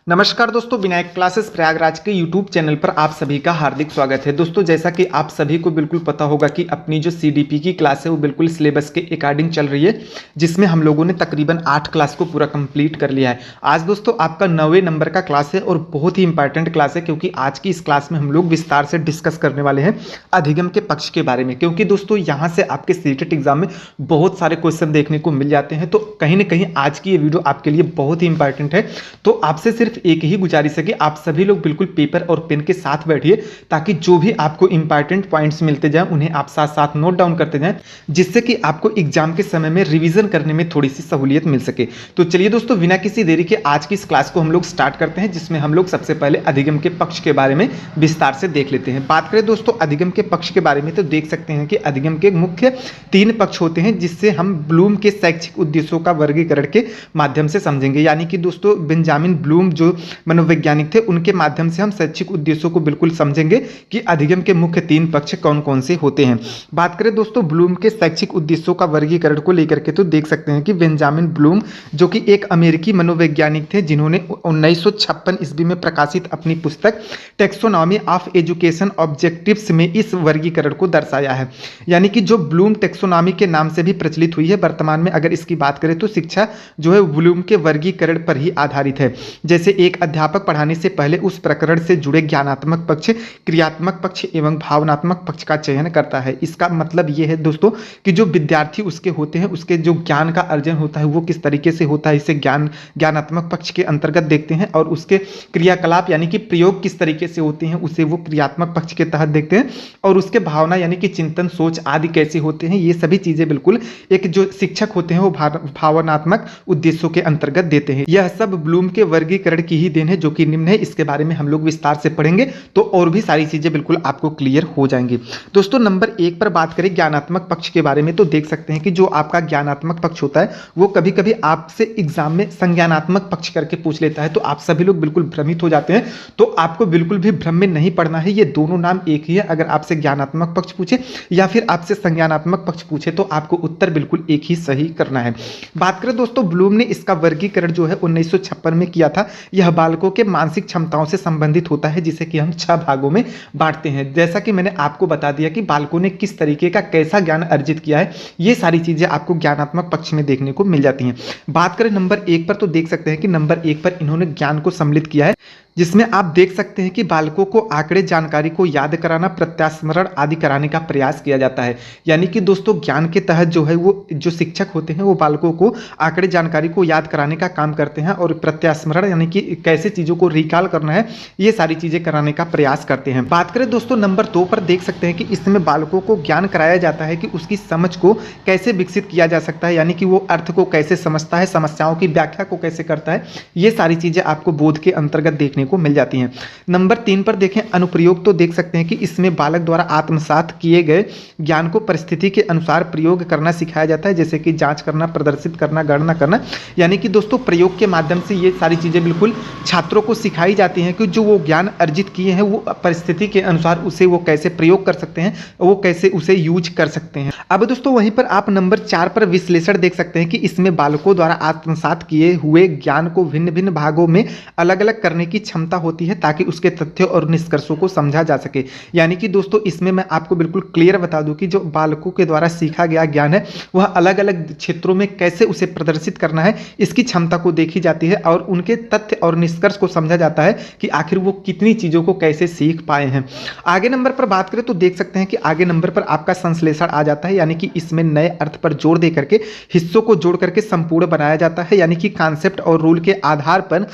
नमस्कार दोस्तों, विनायक क्लासेस प्रयागराज के यूट्यूब चैनल पर आप सभी का हार्दिक स्वागत है। दोस्तों, जैसा कि आप सभी को बिल्कुल पता होगा कि अपनी जो सीडीपी की क्लास है वो बिल्कुल सिलेबस के अकॉर्डिंग चल रही है, जिसमें हम लोगों ने तकरीबन 8 क्लास को पूरा कंप्लीट कर लिया है। आज दोस्तों आपका 9वें नंबर का क्लास है और बहुत ही इंपॉर्टेंट क्लास है, क्योंकि आज की इस क्लास में हम लोग विस्तार से डिस्कस करने वाले हैं अधिगम के पक्ष के बारे में। क्योंकि दोस्तों यहाँ से आपके सीटेट एग्जाम में बहुत सारे क्वेश्चन देखने को मिल जाते हैं, तो कहीं ना कहीं आज की ये वीडियो आपके लिए बहुत ही इंपॉर्टेंट है। तो आपसे सिर्फ एक ही गुजारिश है कि आप सभी लोग बिल्कुल पेपर और पेन के साथ बैठिए, ताकि जो भी आपको इंपॉर्टेंट पॉइंट्स मिलते जाएं उन्हें आप साथ साथ नोट डाउन करते जाएं, जिससे कि आपको एग्जाम के समय में रिवीजन करने में थोड़ी सी सहूलियत मिल सके। तो चलिए दोस्तों, बिना किसी देरी के आज की इस क्लास को हम लोग स्टार्ट करते हैं, जिसमें हम लोग सबसे पहले अधिगम के पक्ष के बारे में विस्तार से देख लेते हैं। बात करें दोस्तों अधिगम के पक्ष के बारे में, तो देख सकते हैं कि अधिगम के मुख्य 3 पक्ष होते हैं, जिससे हम ब्लूम के शैक्षिक उद्देश्यों का वर्गीकरण के माध्यम से समझेंगे। यानी कि दोस्तों बेंजामिन ब्लूम जो मनोवैज्ञानिक थे, उनके माध्यम से हम शैक्षिक उद्देश्यों को बिल्कुल समझेंगे कि अधिगम के मुख्य 3 पक्ष कौन कौन से होते हैं। बात करें दोस्तों ब्लूम के शैक्षिक उद्देश्यों का वर्गीकरण को लेकर के, तो देख सकते हैं कि बेंजामिन ब्लूम जो कि एक अमेरिकी मनोवैज्ञानिक थे, जिन्होंने 1956 ईस्वी में प्रकाशित अपनी पुस्तक टेक्सोनॉमी ऑफ एजुकेशन ऑब्जेक्टिव्स में इस वर्गीकरण को दर्शाया है। यानी कि जो ब्लूम टेक्सोनॉमी के नाम से भी प्रचलित हुई है, वर्तमान में अगर इसकी बात करें तो शिक्षा जो है ब्लूम के वर्गीकरण पर ही आधारित है। जैसे एक अध्यापक पढ़ाने से पहले उस प्रकरण से जुड़े ज्ञानात्मक पक्ष, क्रियात्मक पक्ष एवं भावनात्मक पक्ष का चयन करता है। इसका मतलब यह है दोस्तों कि जो विद्यार्थी उसके होते हैं, उसके जो ज्ञान का अर्जन होता है वो किस तरीके से होता है, इसे ज्ञानात्मक पक्ष के अंतर्गत देखते हैं, और उसके क्रियाकलाप यानी कि प्रयोग किस तरीके से होते हैं उसे वो क्रियात्मक पक्ष के तहत देखते हैं, और उसके भावना यानी कि चिंतन सोच आदि कैसे होते हैं, ये सभी चीजें बिल्कुल एक जो शिक्षक होते हैं वो भावनात्मक उद्देश्यों के अंतर्गत देते हैं। यह सब ब्लूम के वर्गीकरण की ही देन है, जो कि निम्न है। इसके बारे में हम लोग विस्तार से पढ़ेंगे तो और भी सारी चीजें बिल्कुल आपको क्लियर हो जाएंगी। दोस्तों नंबर 1 पर बात करें ज्ञानात्मक पक्ष के बारे में, तो देख सकते हैं कि जो आपका ज्ञानात्मक पक्ष होता है वो कभी कभी आपसे एग्जाम में संज्ञानात्मक पक्ष करके पूछ लेता है, तो आप सभी लोग बिल्कुल भ्रमित हो जाते हैं। तो आपको बिल्कुल भी भ्रम में नहीं पड़ना है, ये दोनों नाम एक ही है। अगर आपसे ज्ञानात्मक पक्ष पूछे या फिर आपसे संज्ञानात्मक पक्ष पूछे तो आपको उत्तर बिल्कुल एक ही सही करना है। बात करें दोस्तों ब्लूम ने इसका वर्गीकरण जो है 1956 में किया था। यह बालकों के मानसिक क्षमताओं से संबंधित होता है, जिसे कि हम 6 भागों में बांटते हैं। जैसा कि मैंने आपको बता दिया कि बालकों ने किस तरीके का कैसा ज्ञान अर्जित किया है, ये सारी चीजें आपको ज्ञानात्मक पक्ष में देखने को मिल जाती हैं। बात करें नंबर 1 पर, तो देख सकते हैं कि नंबर 1 पर इन्होंने ज्ञान को सम्मिलित किया है, जिसमें आप देख सकते हैं कि बालकों को आंकड़े जानकारी को याद कराना, प्रत्यास्मरण आदि कराने का प्रयास किया जाता है। यानी कि दोस्तों ज्ञान के तहत जो है वो जो शिक्षक होते हैं वो बालकों को आंकड़े जानकारी को याद कराने का काम करते हैं, और प्रत्यास्मरण यानी कि कैसे चीजों को रिकॉल करना है, ये सारी चीजें कराने का प्रयास करते हैं। बात करें दोस्तों नंबर 2 पर, देख सकते हैं कि इसमें बालकों को ज्ञान कराया जाता है कि उसकी समझ को कैसे विकसित किया जा सकता है, यानी कि वो अर्थ को कैसे समझता है, समस्याओं की व्याख्या को कैसे करता है, ये सारी चीजें आपको बोध के अंतर्गत देखने को मिल जाती हैं। नंबर 3 पर देखें अनुप्रयोग, तो देख सकते हैं कि इसमें बालक द्वारा आत्मसात किए गए ज्ञान को परिस्थिति के अनुसार प्रयोग करना सिखाया जाता है, जैसे कि जांच करना, प्रदर्शित करना, गणना करना। यानी कि दोस्तों प्रयोग के माध्यम से ये सारी चीजें बिल्कुल छात्रों को सिखाई जाती हैं कि जो वो ज्ञान अर्जित किए हैं वो परिस्थिति के अनुसार उसे वो कैसे प्रयोग कर सकते हैं, वो कैसे उसे यूज कर सकते हैं। अब दोस्तों वहीं पर आप नंबर 4 पर विश्लेषण देख सकते हैं कि इसमें बालकों द्वारा आत्मसात किए हुए ज्ञान को भिन्न भिन्न भागों में अलग अलग करने की क्षमता होती है, ताकि उसके तथ्यों और निष्कर्षों को समझा जा सके। यानी कि दोस्तों इसमें मैं आपको बिल्कुल क्लियर बता दूं कि जो बालकों के द्वारा सीखा गया ज्ञान है वह अलग अलग क्षेत्रों में कैसे उसे प्रदर्शित करना है, इसकी क्षमता को देखी जाती है, और उनके तथ्य और निष्कर्ष को समझा जाता है कि आखिर वो कितनी चीजों को कैसे सीख पाए हैं। आगे नंबर पर बात करें तो देख सकते हैं कि आगे नंबर पर आपका संश्लेषण आ जाता है, यानी कि इसमें नए अर्थ पर जोर दे करके हिस्सों को जोड़ करके संपूर्ण बनाया जाता है। यानी कि कॉन्सेप्ट और रूल के आधार पर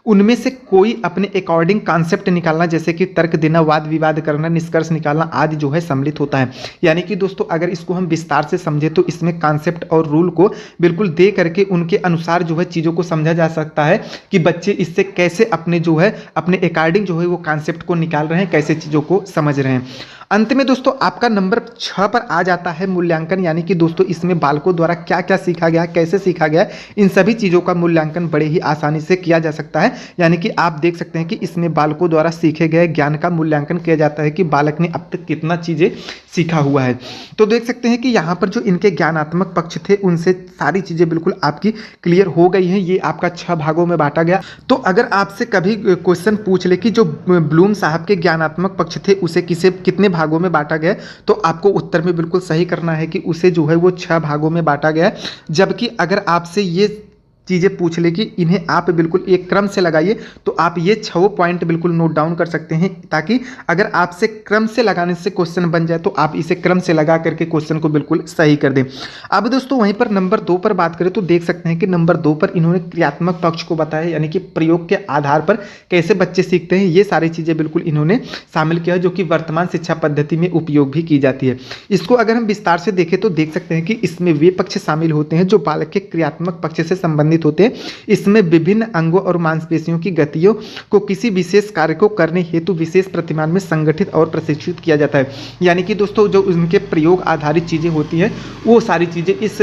उनमें से कोई अपने अकॉर्डिंग कॉन्सेप्ट निकालना, जैसे कि तर्क देना, वाद विवाद करना, निष्कर्ष निकालना आदि जो है सम्मिलित होता है। यानी कि दोस्तों अगर इसको हम विस्तार से समझे तो इसमें कॉन्सेप्ट और रूल को बिल्कुल दे करके उनके अनुसार जो है चीज़ों को समझा जा सकता है कि बच्चे इससे कैसे अपने जो है अपने अकॉर्डिंग जो है वो कॉन्सेप्ट को निकाल रहे हैं, कैसे चीज़ों को समझ रहे हैं। अंत में दोस्तों आपका नंबर 6 पर आ जाता है मूल्यांकन, यानी कि दोस्तों इसमें बालकों द्वारा क्या क्या सीखा गया, कैसे सीखा गया, इन सभी चीज़ों का मूल्यांकन बड़े ही आसानी से किया जा सकता है। यानी कि आप देख सकते हैं कि इसमें बालकों द्वारा सीखे गए ज्ञान का मूल्यांकन किया जाता है कि बालक ने अब तक कितना चीज़ें सीखा हुआ है। तो देख सकते हैं कि यहाँ पर जो इनके ज्ञानात्मक पक्ष थे उनसे सारी चीज़ें बिल्कुल आपकी क्लियर हो गई हैं। ये आपका 6 भागों में बांटा गया। तो अगर आपसे कभी क्वेश्चन पूछ ले कि जो ब्लूम साहब के ज्ञानात्मक पक्ष थे उसे कितने भागों में बांटा गया, तो आपको उत्तर में बिल्कुल सही करना है कि उसे जो है वो 6 भागों में बांटा गया। जबकि अगर आपसे ये चीज़ें पूछ ले कि इन्हें आप बिल्कुल एक क्रम से लगाइए, तो आप ये 6 पॉइंट बिल्कुल नोट डाउन कर सकते हैं, ताकि अगर आपसे क्रम से लगाने से क्वेश्चन बन जाए तो आप इसे क्रम से लगा करके क्वेश्चन को बिल्कुल सही कर दें। अब दोस्तों वहीं पर नंबर 2 पर बात करें तो देख सकते हैं कि नंबर 2 पर इन्होंने क्रियात्मक पक्ष को बताया, यानी कि प्रयोग के आधार पर कैसे बच्चे सीखते हैं, ये सारी चीज़ें बिल्कुल इन्होंने शामिल किया, जो कि वर्तमान शिक्षा पद्धति में उपयोग भी की जाती है। इसको अगर हम विस्तार से देखें तो देख सकते हैं कि इसमें वे पक्ष शामिल होते हैं जो बालक के क्रियात्मक पक्ष से संबंधित होते हैं। इसमें विभिन्न अंगों और मांसपेशियों की गतियों को किसी विशेष कार्य को करने हेतु विशेष प्रतिमान में संगठित और प्रशिक्षित किया जाता है। यानी कि दोस्तों जो उनके प्रयोग आधारित चीजें होती हैं वो सारी चीजें इस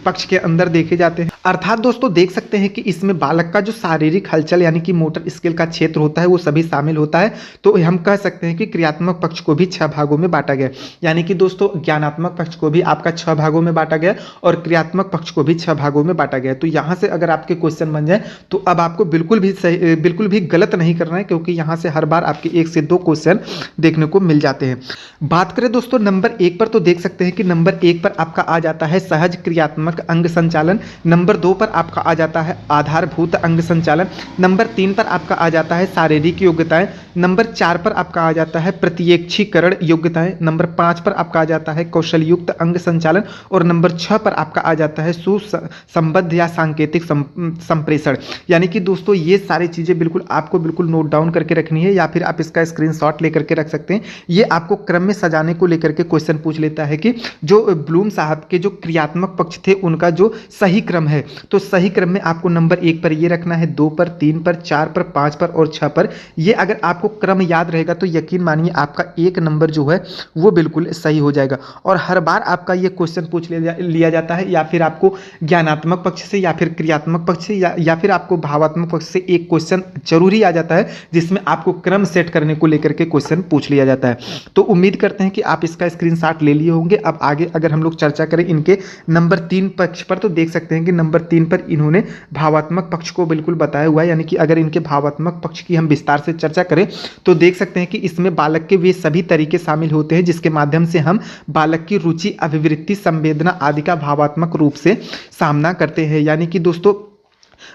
पक्ष के अंदर देखे जाते हैं। अर्थात दोस्तों देख सकते हैं कि इसमें बालक का जो शारीरिक हलचल यानी कि मोटर स्किल का क्षेत्र होता है वो सभी शामिल होता है। तो हम कह सकते हैं कि क्रियात्मक पक्ष को भी 6 भागों में बांटा गया, यानी कि दोस्तों ज्ञानात्मक पक्ष को भी आपका 6 भागों में बांटा गया और क्रियात्मक पक्ष को भी 6 भागों में बांटा गया। तो यहाँ से अगर आपके क्वेश्चन बन जाए तो अब आपको बिल्कुल भी गलत नहीं करना है, क्योंकि यहाँ से हर बार आपके 1 से 2 क्वेश्चन देखने को मिल जाते हैं। बात करें दोस्तों नंबर 1 पर, तो देख सकते हैं कि नंबर 1 पर आपका आ जाता है सहज क्रियात्मक अंग संचालन। नंबर 2 पर आपका आ जाता है आधारभूत अंग संचालन। नंबर 3 पर आपका आ जाता है शारीरिक योग्यताएं। नंबर 4 पर आपका आ जाता है प्रत्यक्षीकरण योग्यताएं। नंबर 5 पर आपका आ जाता है कौशल युक्त अंग संचालन और नंबर 6 पर आपका आ जाता है सुसंबद्ध या सांकेतिक संप्रेषण। यानी कि दोस्तों ये सारी चीजें बिल्कुल आपको बिल्कुल नोट डाउन करके रखनी है, या फिर आप इसका स्क्रीनशॉट लेकर के रख सकते हैं। ये आपको क्रम में सजाने को लेकर के क्वेश्चन पूछ लेता है कि जो ब्लूम साहब के जो क्रियात्मक पक्ष थे उनका जो सही क्रम है, तो सही क्रम में आपको नंबर 1 पर ये रखना है, 2 पर, 3 पर, 4 पर, 5 पर और 6 पर। ये अगर आपको क्रम याद रहेगा तो यकीन मानिए आपका 1 नंबर जो है वो बिल्कुल सही हो जाएगा। और हर बार आपका ये क्वेश्चन पूछ लिया जाता है, या फिर आपको ज्ञानात्मक पक्ष से या फिर क्रियात्मक पक्ष से या फिर आपको भावात्मक पक्ष से एक क्वेश्चन जरूरी आ जाता है, जिसमें आपको क्रम सेट करने को लेकर के क्वेश्चन पूछ लिया जाता है। तो उम्मीद करते हैं कि आप इसका स्क्रीनशॉट ले लिए होंगे। अब आगे अगर हम लोग चर्चा करें इनके नंबर 3 पक्ष पर, तो देख सकते हैं कि नंबर 3 पर इन्होंने भावात्मक पक्ष को बिल्कुल बताया हुआ है। यानी कि अगर इनके भावात्मक पक्ष की हम विस्तार से चर्चा करें तो देख सकते हैं कि इसमें बालक के वे सभी तरीके शामिल होते हैं जिसके माध्यम से हम बालक की रुचि, अभिवृत्ति, संवेदना आदि का भावात्मक रूप से सामना करते हैं। यानी कि दोस्तों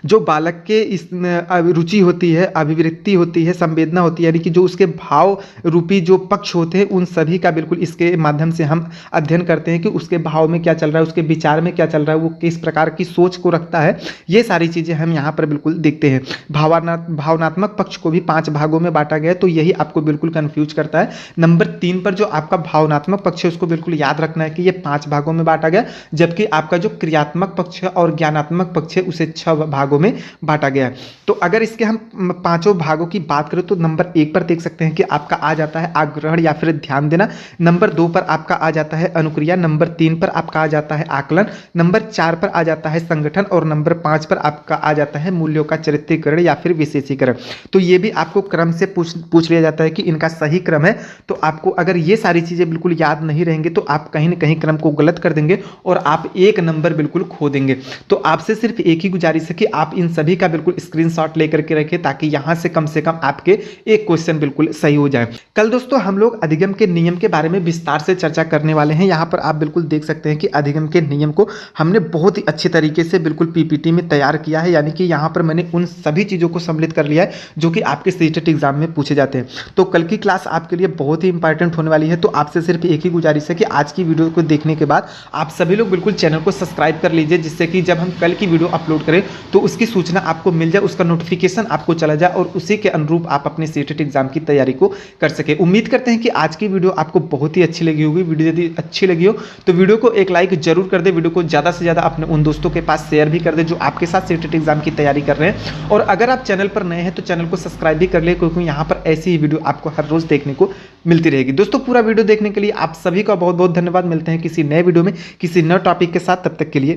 जो बालक के इस रुचि होती है, अभिवृत्ति होती है, संवेदना होती है, यानी कि जो उसके भाव रूपी जो पक्ष होते हैं उन सभी का बिल्कुल इसके माध्यम से हम अध्ययन करते हैं कि उसके भाव में क्या चल रहा है, उसके विचार में क्या चल रहा है, वो किस प्रकार की सोच को रखता है। ये सारी चीज़ें हम यहाँ पर बिल्कुल देखते हैं। भावनात्मक पक्ष को भी 5 भागों में बांटा गया है, तो यही आपको बिल्कुल कन्फ्यूज करता है। नंबर 3 पर जो आपका भावनात्मक पक्ष है उसको बिल्कुल याद रखना है कि ये 5 भागों में बांटा गया, जबकि आपका जो क्रियात्मक पक्ष है और ज्ञानात्मक पक्ष है उसे 6 भागों में बांटा गया है। तो अगर इसके हम 5 भागों की बात करें तो नंबर 1 पर देख सकते हैं कि आपका आ जाता है आग्रहण या फिर ध्यान देना। नंबर 2 पर आपका आ जाता है अनुक्रिया। नंबर 3 पर आपका आ जाता है आकलन। नंबर 4 पर आ जाता है संगठन और नंबर 5 पर आपका आ जाता है मूल्यों का चरित्रीकरण या फिर विशेषीकरण। तो ये भी आपको क्रम से पूछ लिया जाता है कि इनका सही क्रम है। तो आपको अगर ये सारी चीजें बिल्कुल याद नहीं रहेंगे तो आप कहीं ना कहीं क्रम को गलत कर देंगे और आप 1 नंबर बिल्कुल खो देंगे। तो आपसे सिर्फ एक ही गुजारिश है कि आप इन सभी का बिल्कुल स्क्रीनशॉट लेकर के रखें, ताकि यहां से कम आपके एक क्वेश्चन बिल्कुल सही हो जाए। कल दोस्तों हम लोग अधिगम के नियम के बारे में विस्तार से चर्चा करने वाले हैं। यहां पर आप बिल्कुल देख सकते हैं कि अधिगम के नियम को हमने बहुत ही अच्छे तरीके से बिल्कुल पीपीटी में तैयार किया है। यानी कि यहां पर मैंने उन सभी चीजों को सम्मिलित कर लिया है जो कि आपके सीटेट एग्जाम में पूछे जाते हैं। तो कल की क्लास आपके लिए बहुत ही इंपॉर्टेंट होने वाली है। तो आपसे सिर्फ एक ही गुजारिश है कि आज की वीडियो को देखने के बाद आप सभी लोग बिल्कुल चैनल को सब्सक्राइब कर लीजिए, जिससे कि जब हम कल की वीडियो अपलोड करें तो उसकी सूचना आपको मिल जाए, उसका नोटिफिकेशन आपको चला जाए और उसी के अनुरूप आप अपने सीटेट एग्जाम की तैयारी को कर सके। उम्मीद करते हैं कि आज की वीडियो आपको बहुत ही अच्छी लगी होगी। वीडियो यदि अच्छी लगी हो तो वीडियो को एक लाइक जरूर कर दे, वीडियो को ज़्यादा से ज़्यादा अपने उन दोस्तों के पास शेयर भी कर दे जो आपके साथ सीटेट एग्जाम की तैयारी कर रहे हैं। और अगर आप चैनल पर नए हैं तो चैनल को सब्सक्राइब भी कर ले, क्योंकि यहाँ पर ऐसी ही वीडियो आपको हर रोज देखने को मिलती रहेगी। दोस्तों पूरा वीडियो देखने के लिए आप सभी का बहुत बहुत धन्यवाद। मिलते हैं किसी नए वीडियो में किसी नए टॉपिक के साथ, तब तक के लिए